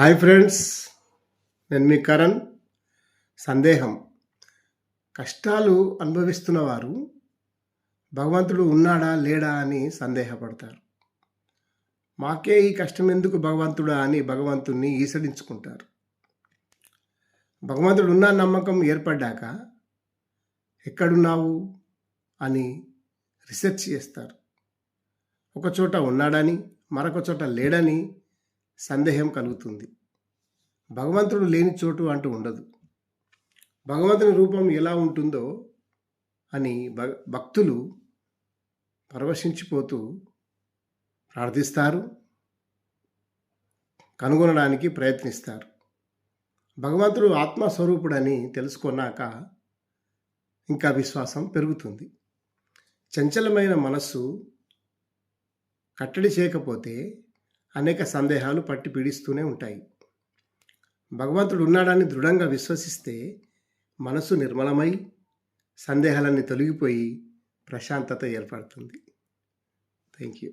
Hi friends, నేను మీ కరణ్. సందేహం. కష్టాలు అనుభవిస్తున్న వారు భగవంతుడు ఉన్నాడా లేడా అని సందేహపడతారు. మాకే ఈ కష్టం ఎందుకు భగవంతుడా అని భగవంతుణ్ణి ఈసడించుకుంటారు. భగవంతుడు ఉన్న నమ్మకం ఏర్పడ్డాక ఎక్కడున్నావు అని రీసెర్చ్ చేస్తారు. ఒక చోట ఉన్నాడని మరొక చోట లేడని సందేహం కలుగుతుంది. భగవంతుడు లేని చోటు అంటూ ఉండదు. భగవంతుని రూపం ఎలా ఉంటుందో అని భక్తులు పరవశించిపోతూ ప్రార్థిస్తారు, కనుగొనడానికి ప్రయత్నిస్తారు. భగవంతుడు ఆత్మస్వరూపుడని తెలుసుకున్నాక ఇంకా విశ్వాసం పెరుగుతుంది. చంచలమైన మనస్సు కట్టడి చేయకపోతే అనేక సందేహాలు పట్టి పీడిస్తూనే ఉంటాయి. భగవంతుడు ఉన్నాడని దృఢంగా విశ్వసిస్తే మనసు నిర్మలమై సందేహాలన్నీ తొలగిపోయి ప్రశాంతత ఏర్పడుతుంది. Thank you.